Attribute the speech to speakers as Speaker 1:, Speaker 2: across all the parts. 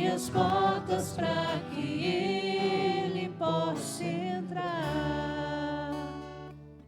Speaker 1: as portas para que Ele possa entrar.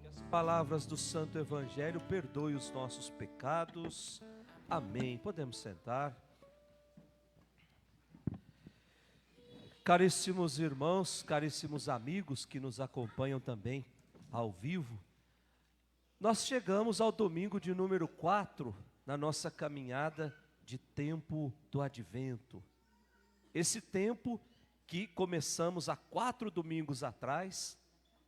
Speaker 2: Que as palavras do Santo Evangelho perdoem os nossos pecados. Amém. Podemos sentar. Caríssimos irmãos, caríssimos amigos que nos acompanham também ao vivo, nós chegamos ao domingo de número 4 na nossa caminhada de tempo do Advento. Esse tempo que começamos há 4 domingos atrás,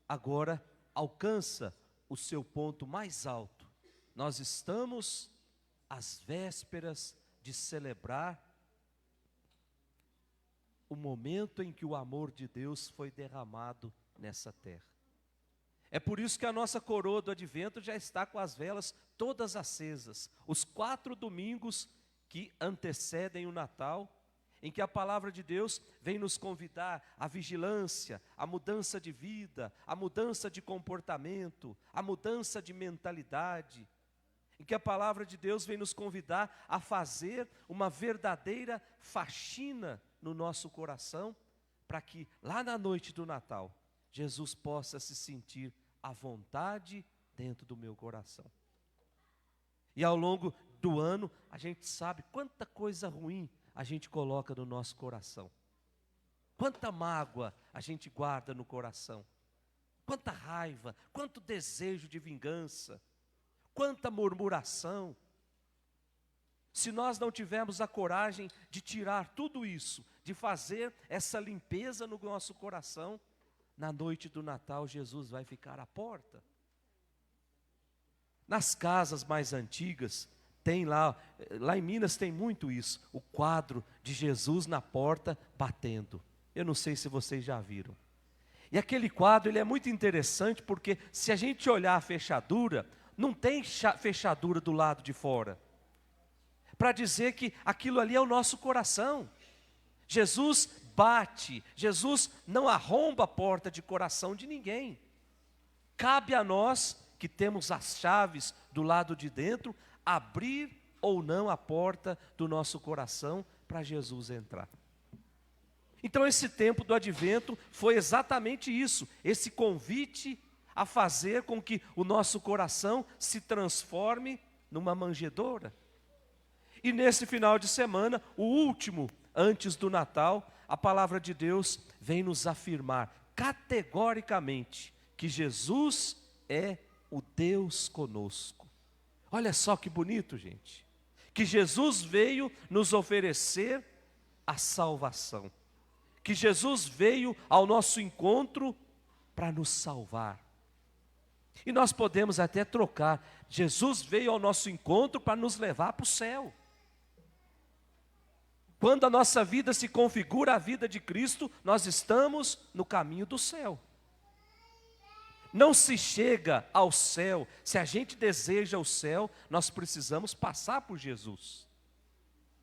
Speaker 2: agora alcança o seu ponto mais alto. Nós estamos às vésperas de celebrar o momento em que o amor de Deus foi derramado nessa terra. É por isso que a nossa coroa do Advento já está com as velas todas acesas. Os 4 domingos que antecedem o Natal, em que a palavra de Deus vem nos convidar à vigilância, à mudança de vida, à mudança de comportamento, à mudança de mentalidade, em que a palavra de Deus vem nos convidar a fazer uma verdadeira faxina no nosso coração, para que lá na noite do Natal, Jesus possa se sentir à vontade dentro do meu coração. E ao longo do ano, a gente sabe quanta coisa ruim a gente coloca no nosso coração. Quanta mágoa a gente guarda no coração. Quanta raiva, quanto desejo de vingança, quanta murmuração. Se nós não tivermos a coragem de tirar tudo isso, de fazer essa limpeza no nosso coração, na noite do Natal Jesus vai ficar à porta. Nas casas mais antigas, tem lá em Minas tem muito isso, o quadro de Jesus na porta batendo. Eu não sei se vocês já viram. E aquele quadro ele é muito interessante porque se a gente olhar a fechadura, não tem fechadura do lado de fora, para dizer que aquilo ali é o nosso coração. Jesus bate, Jesus não arromba a porta de coração de ninguém. Cabe a nós, que temos as chaves do lado de dentro, abrir ou não a porta do nosso coração para Jesus entrar. Então esse tempo do Advento foi exatamente isso, esse convite a fazer com que o nosso coração se transforme numa manjedoura. E nesse final de semana, o último antes do Natal, a palavra de Deus vem nos afirmar categoricamente que Jesus é o Deus conosco. Olha só que bonito, gente. Que Jesus veio nos oferecer a salvação. Que Jesus veio ao nosso encontro para nos salvar. E nós podemos até trocar. Jesus veio ao nosso encontro para nos levar para o céu. Quando a nossa vida se configura a vida de Cristo, nós estamos no caminho do céu. Não se chega ao céu, se a gente deseja o céu, nós precisamos passar por Jesus.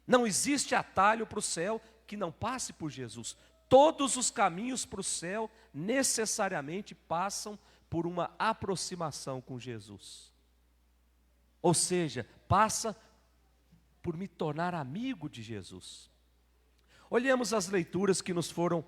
Speaker 2: Não existe atalho para o céu que não passe por Jesus. Todos os caminhos para o céu necessariamente passam por uma aproximação com Jesus. Ou seja, passa por me tornar amigo de Jesus. Olhemos as leituras que nos foram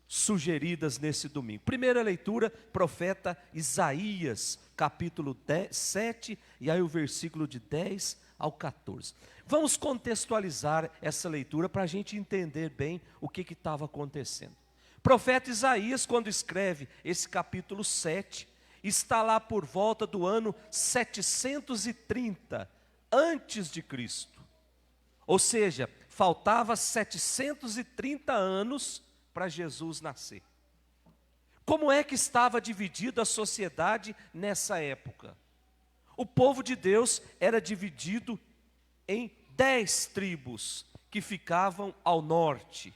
Speaker 2: sugeridas nesse domingo. Primeira leitura, profeta Isaías, capítulo 7, e aí o versículo de 10 ao 14. Vamos contextualizar essa leitura para a gente entender bem o que estava acontecendo. Profeta Isaías, quando escreve esse capítulo 7, está lá por volta do ano 730 antes de Cristo. Ou seja, faltava 730 anos para Jesus nascer. Como é que estava dividida a sociedade nessa época? O povo de Deus era dividido em 10 tribos que ficavam ao norte,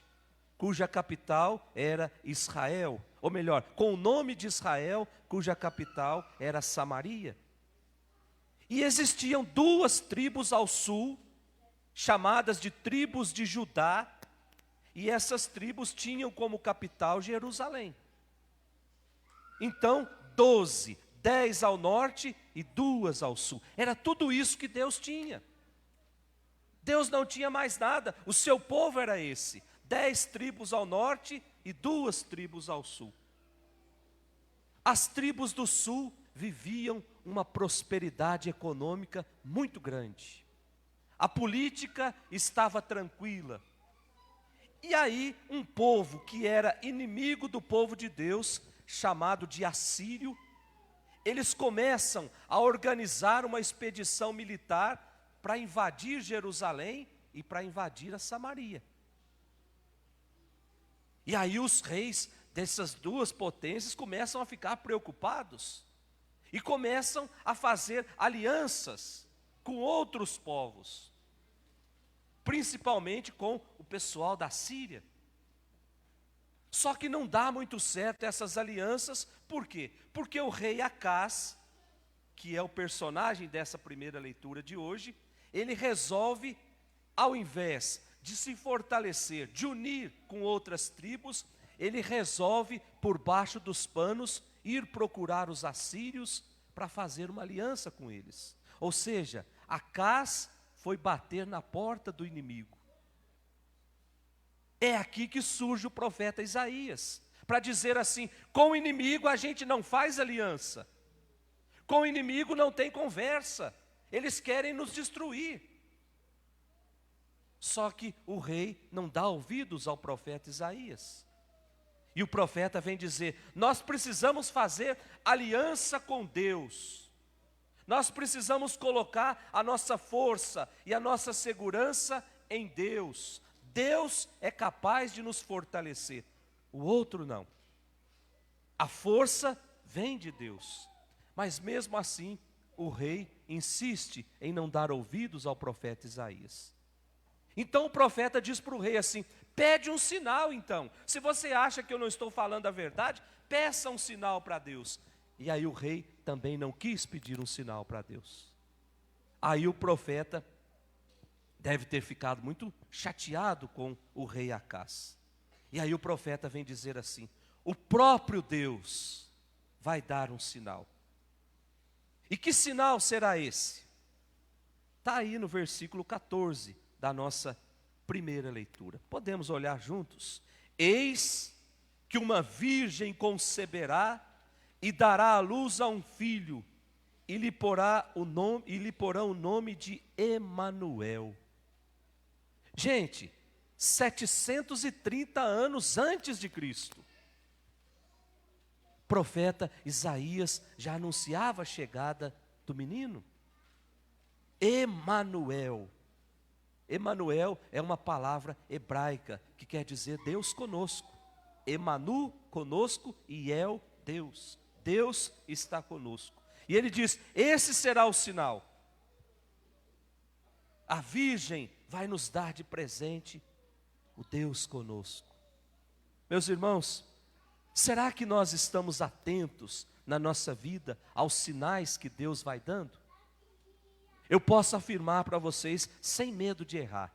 Speaker 2: cuja capital era Israel, ou melhor, com o nome de Israel, cuja capital era Samaria. E existiam 2 tribos ao sul, chamadas de tribos de Judá, e essas tribos tinham como capital Jerusalém. Então, 12, 10 ao norte e 2 ao sul. Era tudo isso que Deus tinha. Deus não tinha mais nada, o seu povo era esse. 10 tribos ao norte e 2 tribos ao sul. As tribos do sul viviam uma prosperidade econômica muito grande. A política estava tranquila. E aí, um povo que era inimigo do povo de Deus, chamado de assírio, eles começam a organizar uma expedição militar para invadir Jerusalém e para invadir a Samaria. E aí os reis dessas duas potências começam a ficar preocupados e começam a fazer alianças com outros povos, principalmente com o pessoal da Síria. Só que não dá muito certo essas alianças, por quê? Porque o rei Acás, que é o personagem dessa primeira leitura de hoje, ele resolve, ao invés de se fortalecer, de unir com outras tribos, ele resolve, por baixo dos panos, ir procurar os assírios para fazer uma aliança com eles. Ou seja, Acás foi bater na porta do inimigo. É aqui que surge o profeta Isaías, para dizer assim: com o inimigo a gente não faz aliança, com o inimigo não tem conversa, eles querem nos destruir. Só que o rei não dá ouvidos ao profeta Isaías. E o profeta vem dizer: nós precisamos fazer aliança com Deus. Nós precisamos colocar a nossa força e a nossa segurança em Deus. Deus é capaz de nos fortalecer, o outro não. A força vem de Deus, mas mesmo assim o rei insiste em não dar ouvidos ao profeta Isaías. Então o profeta diz para o rei assim: pede um sinal então, se você acha que eu não estou falando a verdade, peça um sinal para Deus. E aí o rei também não quis pedir um sinal para Deus. Aí o profeta deve ter ficado muito chateado com o rei Acás. E aí o profeta vem dizer assim: o próprio Deus vai dar um sinal. E que sinal será esse? Está aí no versículo 14 da nossa primeira leitura. Podemos olhar juntos? Eis que uma virgem conceberá e dará à luz a um filho, e lhe porão o nome de Emanuel. Gente, 730 anos antes de Cristo, o profeta Isaías já anunciava a chegada do menino. Emanuel. Emanuel é uma palavra hebraica que quer dizer Deus conosco. Emanu, conosco, e El, Deus. Deus está conosco. E ele diz: esse será o sinal. A virgem vai nos dar de presente o Deus conosco. Meus irmãos, será que nós estamos atentos na nossa vida aos sinais que Deus vai dando? Eu posso afirmar para vocês, sem medo de errar,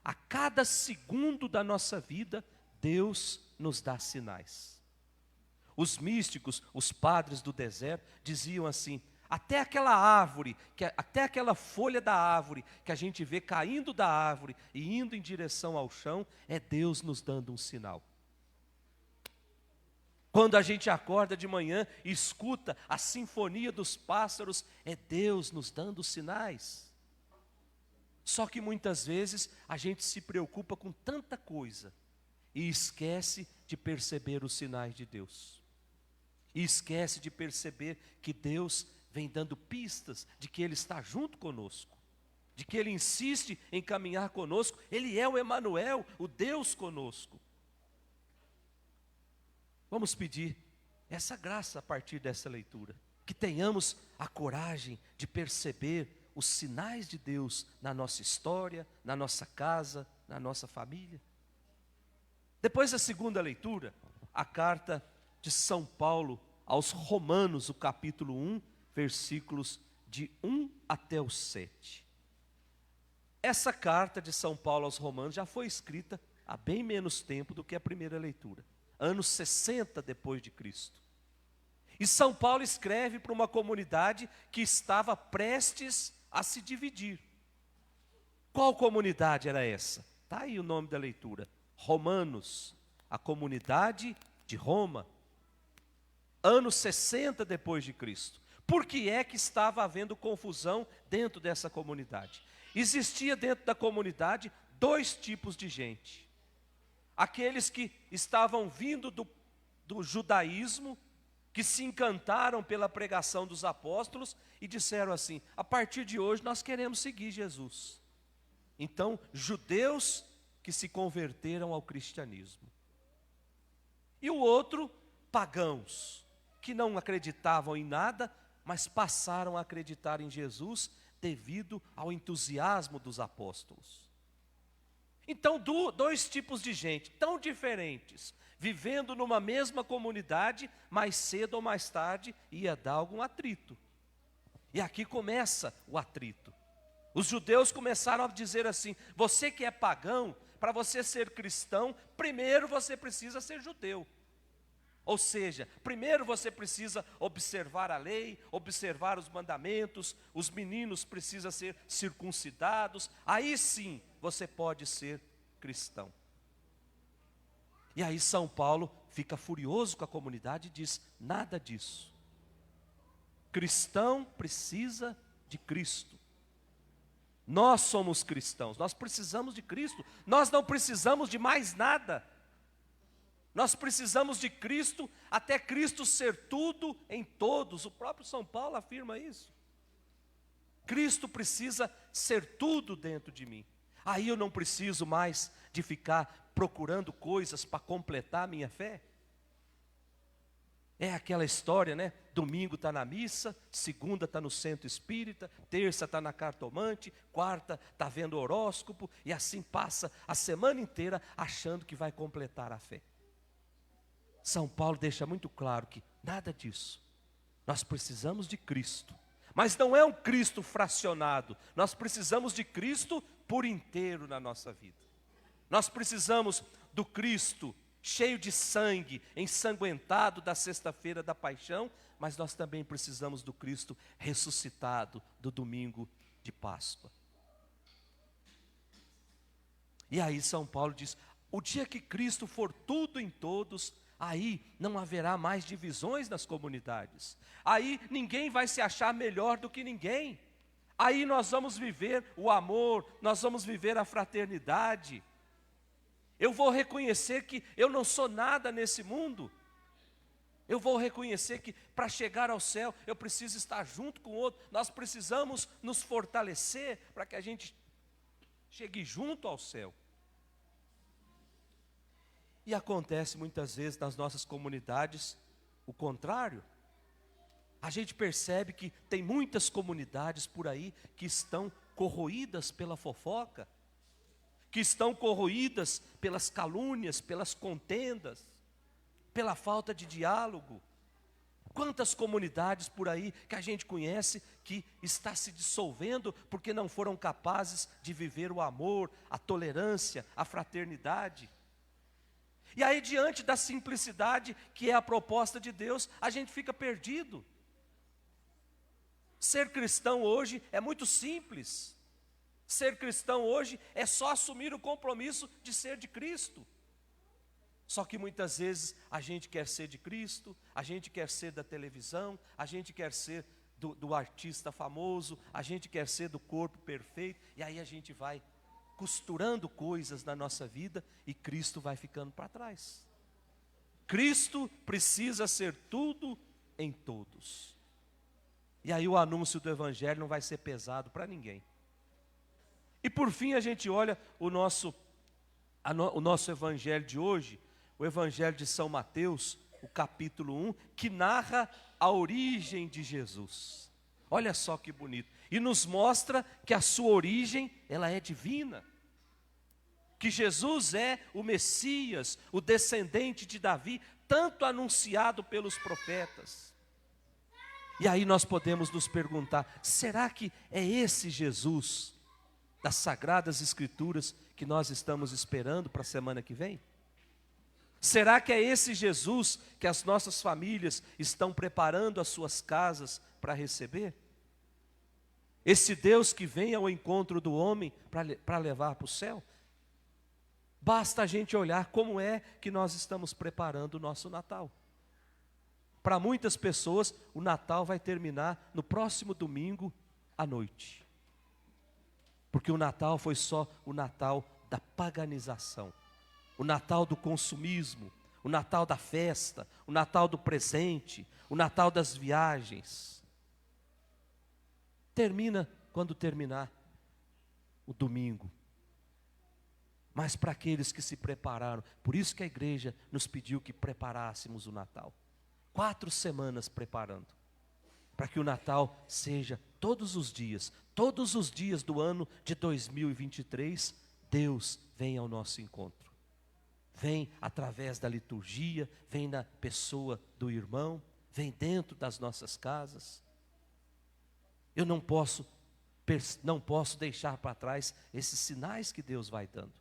Speaker 2: a cada segundo da nossa vida, Deus nos dá sinais. Os místicos, os padres do deserto, diziam assim: até aquela árvore, até aquela folha da árvore que a gente vê caindo da árvore e indo em direção ao chão, é Deus nos dando um sinal. Quando a gente acorda de manhã e escuta a sinfonia dos pássaros, é Deus nos dando sinais. Só que muitas vezes a gente se preocupa com tanta coisa e esquece de perceber os sinais de Deus. E esquece de perceber que Deus vem dando pistas de que Ele está junto conosco, de que Ele insiste em caminhar conosco. Ele é o Emanuel, o Deus conosco. Vamos pedir essa graça a partir dessa leitura, que tenhamos a coragem de perceber os sinais de Deus na nossa história, na nossa casa, na nossa família. Depois da segunda leitura, a carta de São Paulo aos Romanos, o capítulo 1, versículos de 1 até o 7. Essa carta de São Paulo aos Romanos já foi escrita há bem menos tempo do que a primeira leitura, anos 60 depois de Cristo. E São Paulo escreve para uma comunidade que estava prestes a se dividir. Qual comunidade era essa? Está aí o nome da leitura: romanos, a comunidade de Roma, anos 60 depois de Cristo. Por que é que estava havendo confusão dentro dessa comunidade? Existia dentro da comunidade dois tipos de gente. Aqueles que estavam vindo do judaísmo, que se encantaram pela pregação dos apóstolos e disseram assim: a partir de hoje nós queremos seguir Jesus. Então, judeus que se converteram ao cristianismo. E o outro, pagãos, que não acreditavam em nada, mas passaram a acreditar em Jesus devido ao entusiasmo dos apóstolos. Então, dois tipos de gente tão diferentes, vivendo numa mesma comunidade, mais cedo ou mais tarde ia dar algum atrito. E aqui começa o atrito. Os judeus começaram a dizer assim: você que é pagão, para você ser cristão, primeiro você precisa ser judeu. Ou seja, primeiro você precisa observar a lei, observar os mandamentos, os meninos precisam ser circuncidados, aí sim você pode ser cristão. E aí São Paulo fica furioso com a comunidade e diz: nada disso. Cristão precisa de Cristo. Nós somos cristãos, nós precisamos de Cristo, nós não precisamos de mais nada. Nós precisamos de Cristo, até Cristo ser tudo em todos. O próprio São Paulo afirma isso. Cristo precisa ser tudo dentro de mim. Aí eu não preciso mais de ficar procurando coisas para completar a minha fé. É aquela história, né? Domingo está na missa, segunda está no centro espírita, terça está na cartomante, quarta está vendo horóscopo, e assim passa a semana inteira achando que vai completar a fé. São Paulo deixa muito claro que nada disso. Nós precisamos de Cristo, mas não é um Cristo fracionado. Nós precisamos de Cristo por inteiro na nossa vida. Nós precisamos do Cristo cheio de sangue, ensanguentado da sexta-feira da paixão, mas nós também precisamos do Cristo ressuscitado do domingo de Páscoa. E aí São Paulo diz: o dia que Cristo for tudo em todos, aí não haverá mais divisões nas comunidades. Aí ninguém vai se achar melhor do que ninguém. Aí nós vamos viver o amor, nós vamos viver a fraternidade. Eu vou reconhecer que eu não sou nada nesse mundo. Eu vou reconhecer que para chegar ao céu eu preciso estar junto com o outro. Nós precisamos nos fortalecer para que a gente chegue junto ao céu. E acontece muitas vezes nas nossas comunidades o contrário. A gente percebe que tem muitas comunidades por aí que estão corroídas pela fofoca, que estão corroídas pelas calúnias, pelas contendas, pela falta de diálogo. Quantas comunidades por aí que a gente conhece que está se dissolvendo porque não foram capazes de viver o amor, a tolerância, a fraternidade. E aí, diante da simplicidade que é a proposta de Deus, a gente fica perdido. Ser cristão hoje é muito simples. Ser cristão hoje é só assumir o compromisso de ser de Cristo. Só que muitas vezes a gente quer ser de Cristo, a gente quer ser da televisão, a gente quer ser do artista famoso, a gente quer ser do corpo perfeito, e aí a gente vai costurando coisas na nossa vida e Cristo vai ficando para trás. Cristo precisa ser tudo em todos. E aí o anúncio do Evangelho não vai ser pesado para ninguém. E por fim a gente olha o nosso Evangelho de hoje, o Evangelho de São Mateus, o capítulo 1, que narra a origem de Jesus. Olha só que bonito. E nos mostra que a sua origem, ela é divina. Que Jesus é o Messias, o descendente de Davi, tanto anunciado pelos profetas. E aí nós podemos nos perguntar: será que é esse Jesus das Sagradas Escrituras que nós estamos esperando para a semana que vem? Será que é esse Jesus que as nossas famílias estão preparando as suas casas para receber? Esse Deus que vem ao encontro do homem para levar para o céu? Basta a gente olhar como é que nós estamos preparando o nosso Natal. Para muitas pessoas, o Natal vai terminar no próximo domingo à noite. Porque o Natal foi só o Natal da paganização, o Natal do consumismo, o Natal da festa, o Natal do presente, o Natal das viagens. Termina quando terminar o domingo. Mas para aqueles que se prepararam, por isso que a igreja nos pediu que preparássemos o Natal. 4 semanas preparando, para que o Natal seja todos os dias do ano de 2023, Deus vem ao nosso encontro. Vem através da liturgia, vem na pessoa do irmão, vem dentro das nossas casas. Eu não posso deixar para trás esses sinais que Deus vai dando.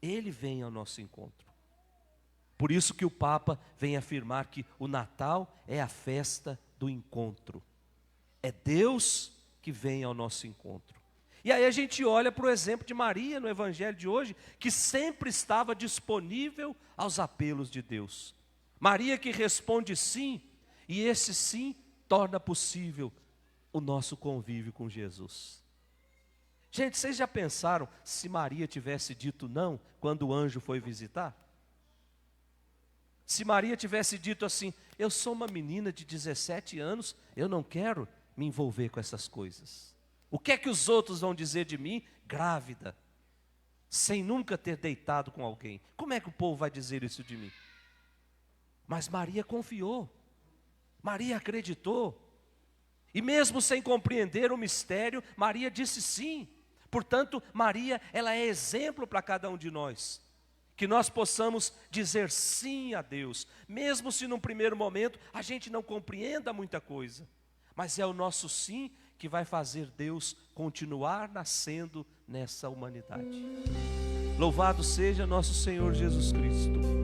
Speaker 2: Ele vem ao nosso encontro. Por isso que o Papa vem afirmar que o Natal é a festa do encontro. É Deus que vem ao nosso encontro. E aí a gente olha para o exemplo de Maria no Evangelho de hoje, que sempre estava disponível aos apelos de Deus. Maria que responde sim, e esse sim torna possível o nosso convívio com Jesus. Gente, vocês já pensaram se Maria tivesse dito não quando o anjo foi visitar? Se Maria tivesse dito assim, eu sou uma menina de 17 anos, eu não quero me envolver com essas coisas. O que é que os outros vão dizer de mim? Grávida, sem nunca ter deitado com alguém. Como é que o povo vai dizer isso de mim? Mas Maria confiou, Maria acreditou. E mesmo sem compreender o mistério, Maria disse sim. Portanto, Maria, ela é exemplo para cada um de nós. Que nós possamos dizer sim a Deus, mesmo se num primeiro momento a gente não compreenda muita coisa. Mas é o nosso sim que vai fazer Deus continuar nascendo nessa humanidade. Louvado seja nosso Senhor Jesus Cristo.